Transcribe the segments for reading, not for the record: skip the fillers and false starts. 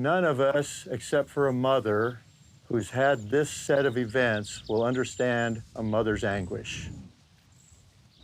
None of us, except for a mother who's had this set of events, will understand a mother's anguish.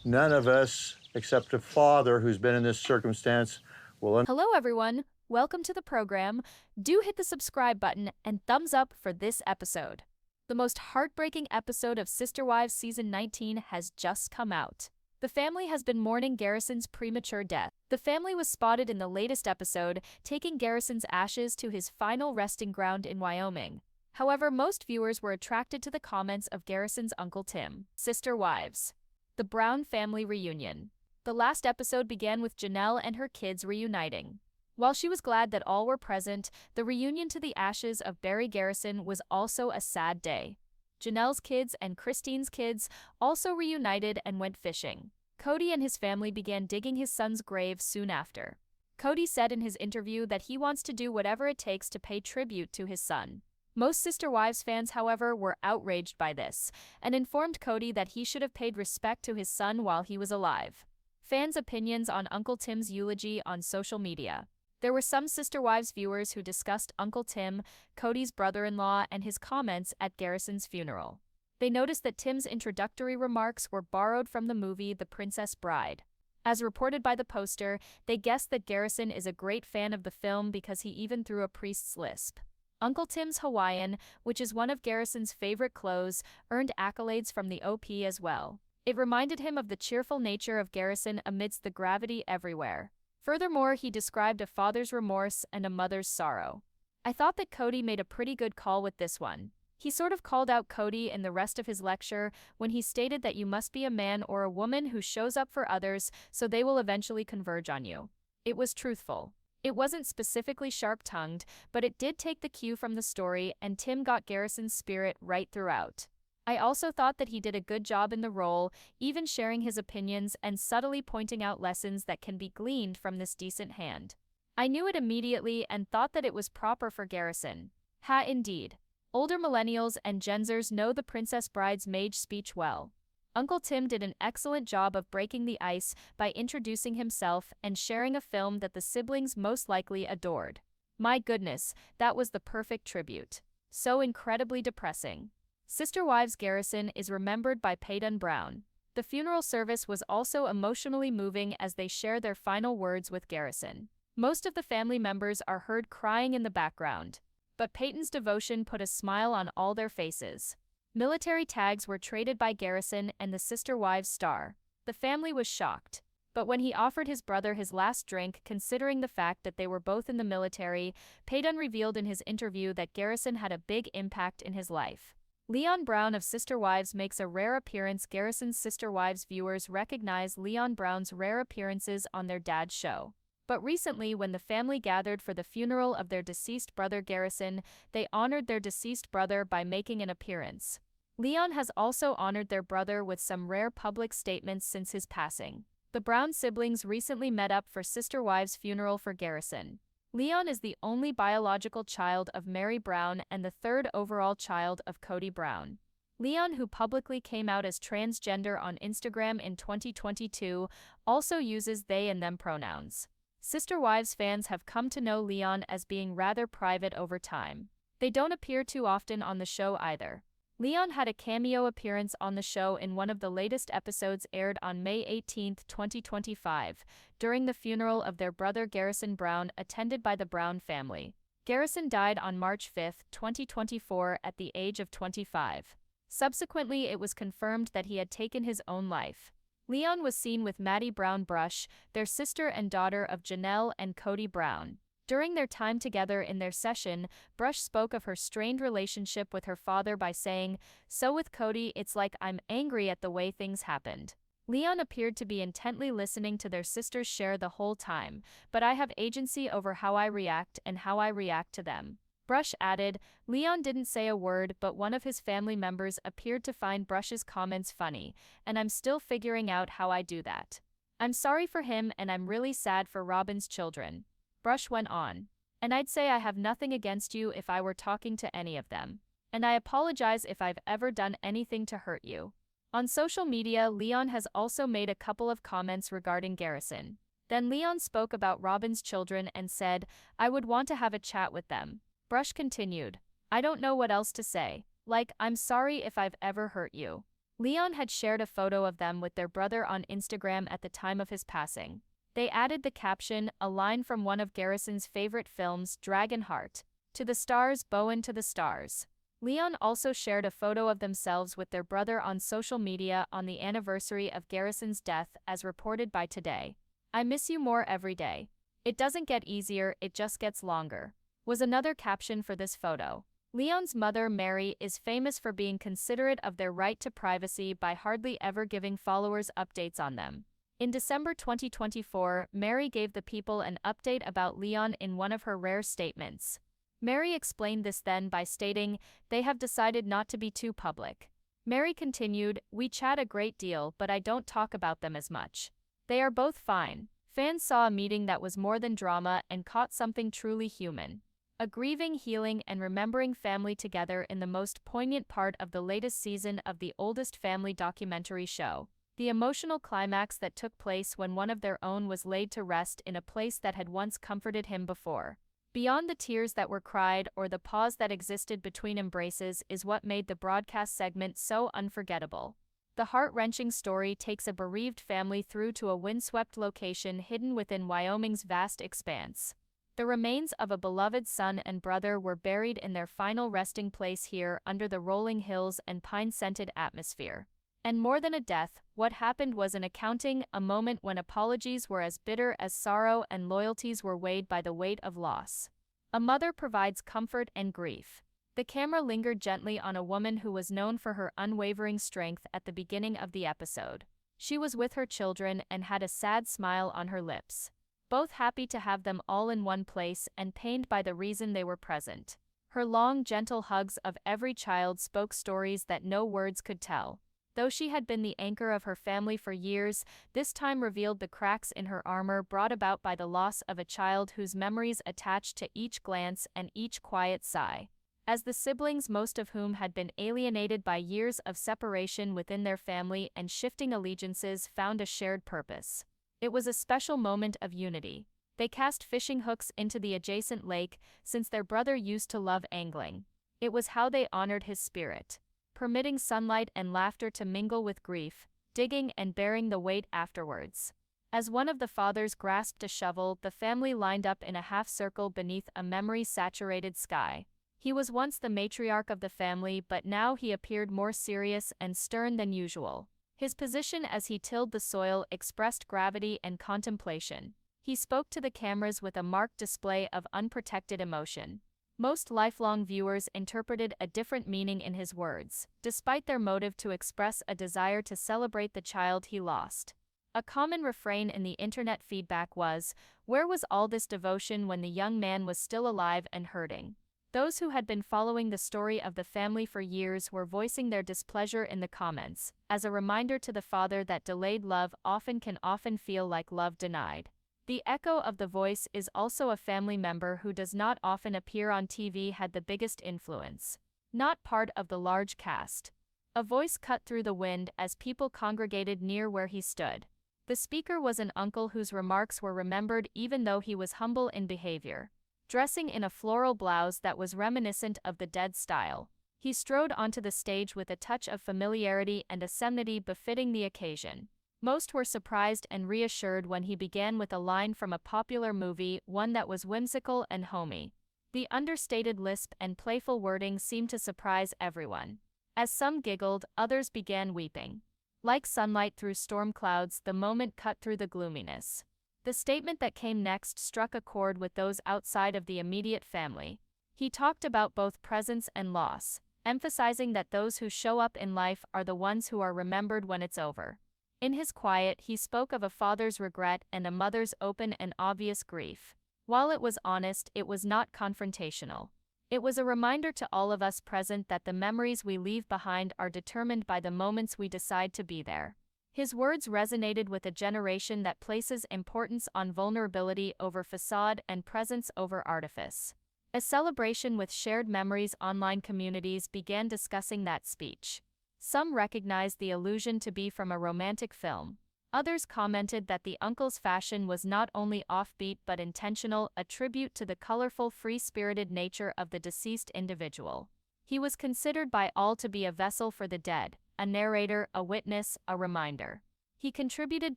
None of us, except a father who's been in this circumstance, will Hello, everyone. Welcome to the program. Do hit the subscribe button and thumbs up for this episode. The most heartbreaking episode of Sister Wives Season 19 has just come out. The family has been mourning Garrison's premature death. The family was spotted in the latest episode, taking Garrison's ashes to his final resting ground in Wyoming. However, most viewers were attracted to the comments of Garrison's Uncle Tim. Sister Wives. The Brown family reunion. The last episode began with Janelle and her kids reuniting. While she was glad that all were present, the reunion to the ashes of Barry Garrison was also a sad day. Janelle's kids and Christine's kids also reunited and went fishing. Kody and his family began digging his son's grave soon after. Kody said in his interview that he wants to do whatever it takes to pay tribute to his son. Most Sister Wives fans, however, were outraged by this and informed Kody that he should have paid respect to his son while he was alive. Fans' opinions on Uncle Tim's eulogy on social media. There were some Sister Wives viewers who discussed Uncle Tim, Kody's brother-in-law, and his comments at Garrison's funeral. They noticed that Tim's introductory remarks were borrowed from the movie The Princess Bride. As reported by the poster, they guessed that Garrison is a great fan of the film because he even threw a priest's lisp. Uncle Tim's Hawaiian, which is one of Garrison's favorite clothes, earned accolades from the OP as well. It reminded him of the cheerful nature of Garrison amidst the gravity everywhere. Furthermore, he described a father's remorse and a mother's sorrow. I thought that Kody made a pretty good call with this one. He sort of called out Kody in the rest of his lecture when he stated that you must be a man or a woman who shows up for others so they will eventually converge on you. It was truthful. It wasn't specifically sharp-tongued, but it did take the cue from the story, and Tim got Garrison's spirit right throughout. I also thought that he did a good job in the role, even sharing his opinions and subtly pointing out lessons that can be gleaned from this decent hand. I knew it immediately and thought that it was proper for Garrison. Ha, indeed. Older millennials and Gen Zers know the Princess Bride's mage speech well. Uncle Tim did an excellent job of breaking the ice by introducing himself and sharing a film that the siblings most likely adored. My goodness, that was the perfect tribute. So incredibly depressing. Sister Wives Garrison is remembered by Paedon Brown. The funeral service was also emotionally moving as they share their final words with Garrison. Most of the family members are heard crying in the background, but Payton's devotion put a smile on all their faces. Military tags were traded by Garrison and the Sister Wives star. The family was shocked, but when he offered his brother his last drink, considering the fact that they were both in the military, Paedon revealed in his interview that Garrison had a big impact in his life. Leon Brown of Sister Wives makes a rare appearance. Garrison's Sister Wives viewers recognize Leon Brown's rare appearances on their dad's show. But recently, when the family gathered for the funeral of their deceased brother Garrison, they honored their deceased brother by making an appearance. Leon has also honored their brother with some rare public statements since his passing. The Brown siblings recently met up for Sister Wives' funeral for Garrison. Leon is the only biological child of Mary Brown and the third overall child of Kody Brown. Leon, who publicly came out as transgender on Instagram in 2022, also uses they and them pronouns. Sister Wives fans have come to know Leon as being rather private over time. They don't appear too often on the show either. Leon had a cameo appearance on the show in one of the latest episodes aired on May 18, 2025, during the funeral of their brother Garrison Brown attended by the Brown family. Garrison died on March 5, 2024 at the age of 25. Subsequently, it was confirmed that he had taken his own life. Leon was seen with Maddie Brown Brush, their sister and daughter of Janelle and Kody Brown. During their time together in their session, Brush spoke of her strained relationship with her father by saying, "So with Kody, it's like I'm angry at the way things happened." Leon appeared to be intently listening to their sisters share the whole time, but I have agency over how I react and how I react to them. Brush added, Leon didn't say a word, but one of his family members appeared to find Brush's comments funny, and I'm still figuring out how I do that. I'm sorry for him and I'm really sad for Robyn's children. Brush went on. And I'd say I have nothing against you if I were talking to any of them. And I apologize if I've ever done anything to hurt you. On social media, Leon has also made a couple of comments regarding Garrison. Then Leon spoke about Robyn's children and said, "I would want to have a chat with them." Brush continued, "I don't know what else to say. Like, I'm sorry if I've ever hurt you." Leon had shared a photo of them with their brother on Instagram at the time of his passing. They added the caption, a line from one of Garrison's favorite films, Dragonheart, "To the stars, Bowen, to the stars." Leon also shared a photo of themselves with their brother on social media on the anniversary of Garrison's death, as reported by Today. "I miss you more every day. It doesn't get easier, it just gets longer," was another caption for this photo. Leon's mother, Mary, is famous for being considerate of their right to privacy by hardly ever giving followers updates on them. In December 2024, Mary gave the people an update about Leon in one of her rare statements. Mary explained this then by stating, "They have decided not to be too public." Mary continued, "We chat a great deal, but I don't talk about them as much. They are both fine." Fans saw a meeting that was more than drama and caught something truly human. A grieving, healing, and remembering family together in the most poignant part of the latest season of the oldest family documentary show. The emotional climax that took place when one of their own was laid to rest in a place that had once comforted him before. Beyond the tears that were cried or the pause that existed between embraces is what made the broadcast segment so unforgettable. The heart-wrenching story takes a bereaved family through to a windswept location hidden within Wyoming's vast expanse. The remains of a beloved son and brother were buried in their final resting place here under the rolling hills and pine-scented atmosphere. And more than a death, what happened was an accounting, a moment when apologies were as bitter as sorrow and loyalties were weighed by the weight of loss. A mother provides comfort and grief. The camera lingered gently on a woman who was known for her unwavering strength at the beginning of the episode. She was with her children and had a sad smile on her lips. Both happy to have them all in one place and pained by the reason they were present. Her long, gentle hugs of every child spoke stories that no words could tell. Though she had been the anchor of her family for years, this time revealed the cracks in her armor brought about by the loss of a child whose memories attached to each glance and each quiet sigh. As the siblings, most of whom had been alienated by years of separation within their family and shifting allegiances, found a shared purpose. It was a special moment of unity. They cast fishing hooks into the adjacent lake, since their brother used to love angling. It was how they honored his spirit, permitting sunlight and laughter to mingle with grief, digging and bearing the weight afterwards. As one of the fathers grasped a shovel, the family lined up in a half-circle beneath a memory-saturated sky. He was once the matriarch of the family, but now he appeared more serious and stern than usual. His position as he tilled the soil expressed gravity and contemplation. He spoke to the cameras with a marked display of unprotected emotion. Most lifelong viewers interpreted a different meaning in his words, despite their motive to express a desire to celebrate the child he lost. A common refrain in the internet feedback was, "Where was all this devotion when the young man was still alive and hurting?" Those who had been following the story of the family for years were voicing their displeasure in the comments, as a reminder to the father that delayed love can often feel like love denied. The echo of the voice is also a family member who does not often appear on TV had the biggest influence. Not part of the large cast. A voice cut through the wind as people congregated near where he stood. The speaker was an uncle whose remarks were remembered even though he was humble in behavior. Dressing in a floral blouse that was reminiscent of the Dead style, he strode onto the stage with a touch of familiarity and a solemnity befitting the occasion. Most were surprised and reassured when he began with a line from a popular movie, one that was whimsical and homey. The understated lisp and playful wording seemed to surprise everyone. As some giggled, others began weeping. Like sunlight through storm clouds, the moment cut through the gloominess. The statement that came next struck a chord with those outside of the immediate family. He talked about both presence and loss, emphasizing that those who show up in life are the ones who are remembered when it's over. In his quiet, he spoke of a father's regret and a mother's open and obvious grief. While it was honest, it was not confrontational. It was a reminder to all of us present that the memories we leave behind are determined by the moments we decide to be there. His words resonated with a generation that places importance on vulnerability over facade and presence over artifice. A celebration with shared memories. Online communities began discussing that speech. Some recognized the allusion to be from a romantic film. Others commented that the uncle's fashion was not only offbeat but intentional, a tribute to the colorful, free-spirited nature of the deceased individual. He was considered by all to be a vessel for the dead, a narrator, a witness, a reminder. He contributed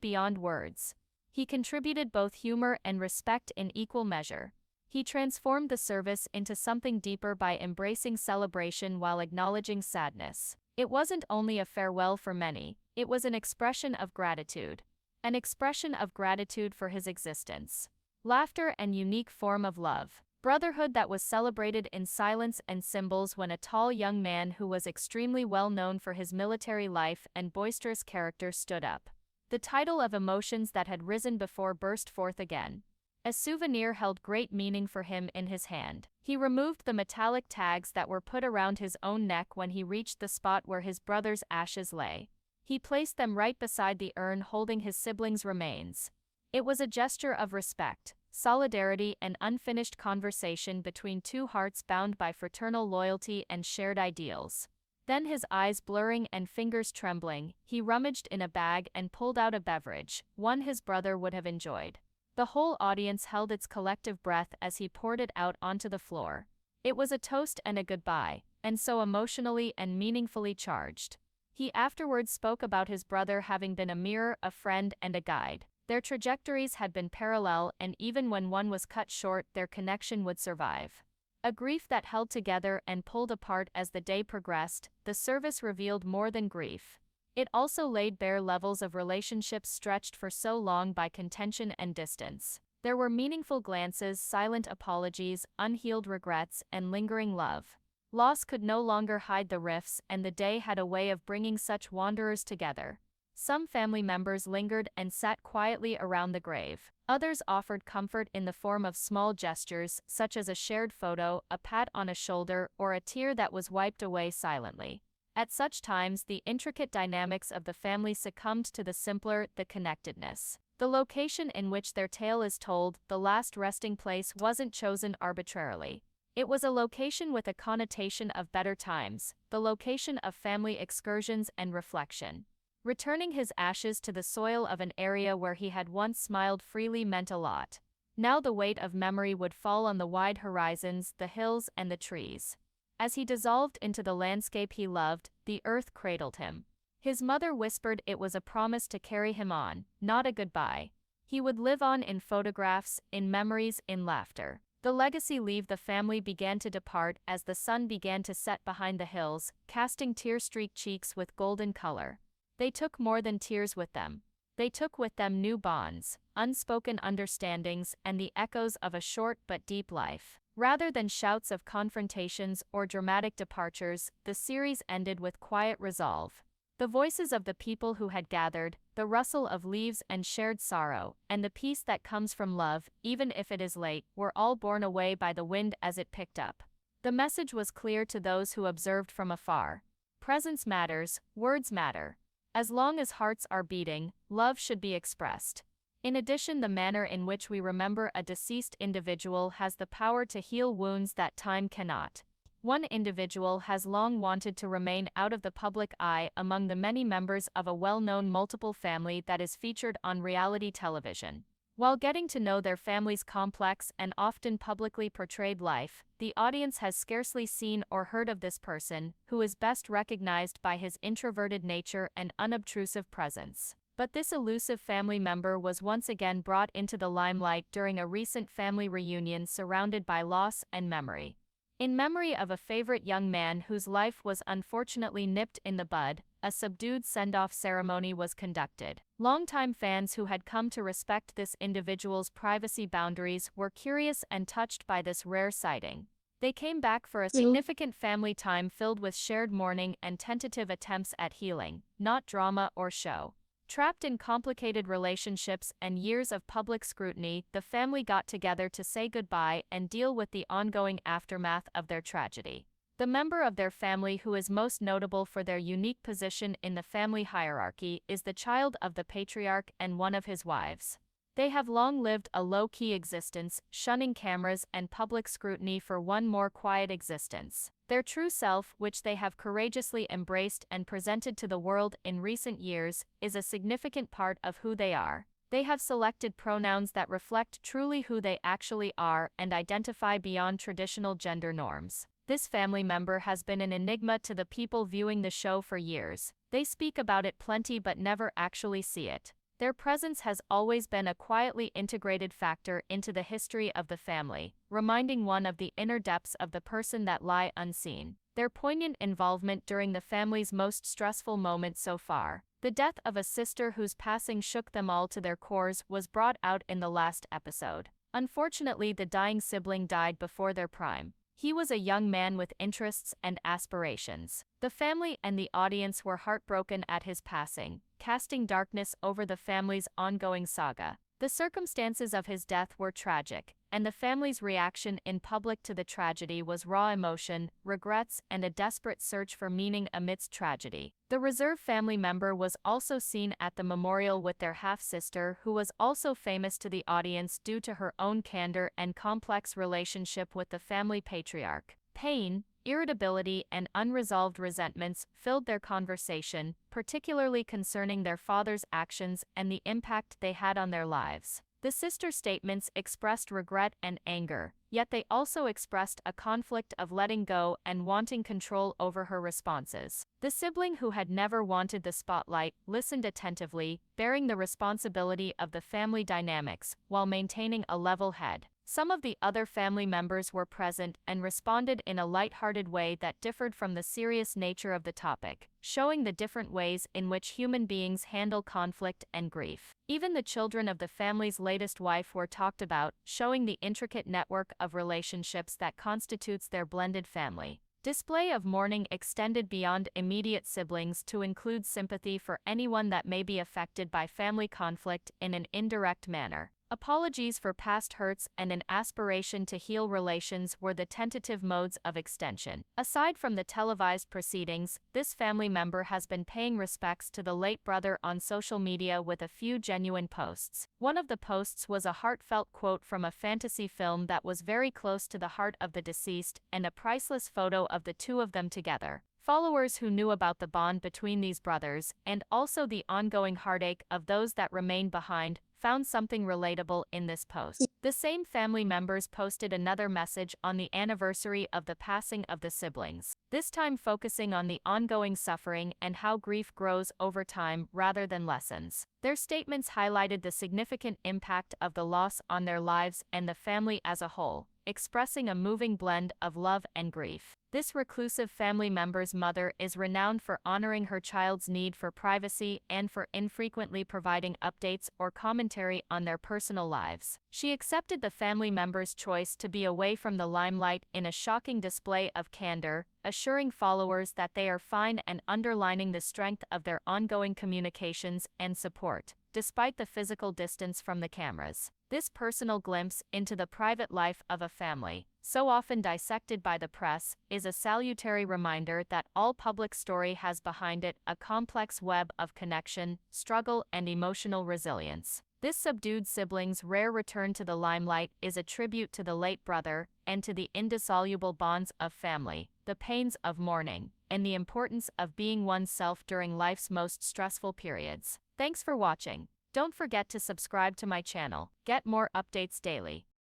beyond words. He contributed both humor and respect in equal measure. He transformed the service into something deeper by embracing celebration while acknowledging sadness. It wasn't only a farewell for many, it was an expression of gratitude. An expression of gratitude for his existence. Laughter and unique form of love. Brotherhood that was celebrated in silence and symbols when a tall young man who was extremely well known for his military life and boisterous character stood up. The tidal of emotions that had risen before burst forth again. A souvenir held great meaning for him in his hand. He removed the metallic tags that were put around his own neck when he reached the spot where his brother's ashes lay. He placed them right beside the urn holding his siblings' remains. It was a gesture of respect, solidarity, and unfinished conversation between two hearts bound by fraternal loyalty and shared ideals. Then, his eyes blurring and fingers trembling, he rummaged in a bag and pulled out a beverage, one his brother would have enjoyed. The whole audience held its collective breath as he poured it out onto the floor. It was a toast and a goodbye, and so emotionally and meaningfully charged. He afterwards spoke about his brother having been a mirror, a friend, and a guide. Their trajectories had been parallel, and even when one was cut short, their connection would survive. A grief that held together and pulled apart as the day progressed, the service revealed more than grief. It also laid bare levels of relationships stretched for so long by contention and distance. There were meaningful glances, silent apologies, unhealed regrets, and lingering love. Loss could no longer hide the rifts, and the day had a way of bringing such wanderers together. Some family members lingered and sat quietly around the grave. Others offered comfort in the form of small gestures, such as a shared photo, a pat on a shoulder, or a tear that was wiped away silently. At such times, the intricate dynamics of the family succumbed to the simpler, the connectedness. The location in which their tale is told, the last resting place, wasn't chosen arbitrarily. It was a location with a connotation of better times, the location of family excursions and reflection. Returning his ashes to the soil of an area where he had once smiled freely meant a lot. Now the weight of memory would fall on the wide horizons, the hills, and the trees. As he dissolved into the landscape he loved, the earth cradled him. His mother whispered it was a promise to carry him on, not a goodbye. He would live on in photographs, in memories, in laughter. The legacy leave the family began to depart as the sun began to set behind the hills, casting tear-streaked cheeks with golden color. They took more than tears with them. They took with them new bonds, unspoken understandings, and the echoes of a short but deep life. Rather than shouts of confrontations or dramatic departures, the series ended with quiet resolve. The voices of the people who had gathered, the rustle of leaves and shared sorrow, and the peace that comes from love, even if it is late, were all borne away by the wind as it picked up. The message was clear to those who observed from afar. Presence matters, words matter. As long as hearts are beating, love should be expressed. In addition, the manner in which we remember a deceased individual has the power to heal wounds that time cannot. One individual has long wanted to remain out of the public eye among the many members of a well-known multiple family that is featured on reality television. While getting to know their family's complex and often publicly portrayed life, the audience has scarcely seen or heard of this person, who is best recognized by his introverted nature and unobtrusive presence. But this elusive family member was once again brought into the limelight during a recent family reunion surrounded by loss and memory. In memory of a favorite young man whose life was unfortunately nipped in the bud, a subdued send-off ceremony was conducted. Longtime fans who had come to respect this individual's privacy boundaries were curious and touched by this rare sighting. They came back for a significant family time filled with shared mourning and tentative attempts at healing, not drama or show. Trapped in complicated relationships and years of public scrutiny, the family got together to say goodbye and deal with the ongoing aftermath of their tragedy. The member of their family who is most notable for their unique position in the family hierarchy is the child of the patriarch and one of his wives. They have long lived a low-key existence, shunning cameras and public scrutiny for one more quiet existence. Their true self, which they have courageously embraced and presented to the world in recent years, is a significant part of who they are. They have selected pronouns that reflect truly who they actually are and identify beyond traditional gender norms. This family member has been an enigma to the people viewing the show for years. They speak about it plenty but never actually see it. Their presence has always been a quietly integrated factor into the history of the family, reminding one of the inner depths of the person that lie unseen. Their poignant involvement during the family's most stressful moment so far, the death of a sister whose passing shook them all to their cores, was brought out in the last episode. Unfortunately, the dying sibling died before their prime. He was a young man with interests and aspirations. The family and the audience were heartbroken at his passing, casting darkness over the family's ongoing saga. The circumstances of his death were tragic, and the family's reaction in public to the tragedy was raw emotion, regrets, and a desperate search for meaning amidst tragedy. The reserved family member was also seen at the memorial with their half-sister, who was also famous to the audience due to her own candor and complex relationship with the family patriarch. Pain, irritability, and unresolved resentments filled their conversation, particularly concerning their father's actions and the impact they had on their lives. The sister statements expressed regret and anger, yet they also expressed a conflict of letting go and wanting control over her responses. The sibling who had never wanted the spotlight listened attentively, bearing the responsibility of the family dynamics while maintaining a level head. Some of the other family members were present and responded in a light-hearted way that differed from the serious nature of the topic, showing the different ways in which human beings handle conflict and grief. Even the children of the family's latest wife were talked about, showing the intricate network of relationships that constitutes their blended family. Display of mourning extended beyond immediate siblings to include sympathy for anyone that may be affected by family conflict in an indirect manner. Apologies for past hurts and an aspiration to heal relations were the tentative modes of extension. Aside from the televised proceedings, this family member has been paying respects to the late brother on social media with a few genuine posts. One of the posts was a heartfelt quote from a fantasy film that was very close to the heart of the deceased, and a priceless photo of the two of them together. Followers who knew about the bond between these brothers, and also the ongoing heartache of those that remained behind, found something relatable in this post. The same family members posted another message on the anniversary of the passing of the siblings, this time focusing on the ongoing suffering and how grief grows over time rather than lessens. Their statements highlighted the significant impact of the loss on their lives and the family as a whole, expressing a moving blend of love and grief. This reclusive family member's mother is renowned for honoring her child's need for privacy and for infrequently providing updates or commentary on their personal lives. She accepted the family member's choice to be away from the limelight in a shocking display of candor, assuring followers that they are fine and underlining the strength of their ongoing communications and support, despite the physical distance from the cameras. This personal glimpse into the private life of a family, so often dissected by the press, is a salutary reminder that all public story has behind it a complex web of connection, struggle, and emotional resilience. This subdued sibling's rare return to the limelight is a tribute to the late brother and to the indissoluble bonds of family, the pains of mourning, and the importance of being oneself during life's most stressful periods. Thanks for watching. Don't forget to subscribe to my channel. Get more updates daily.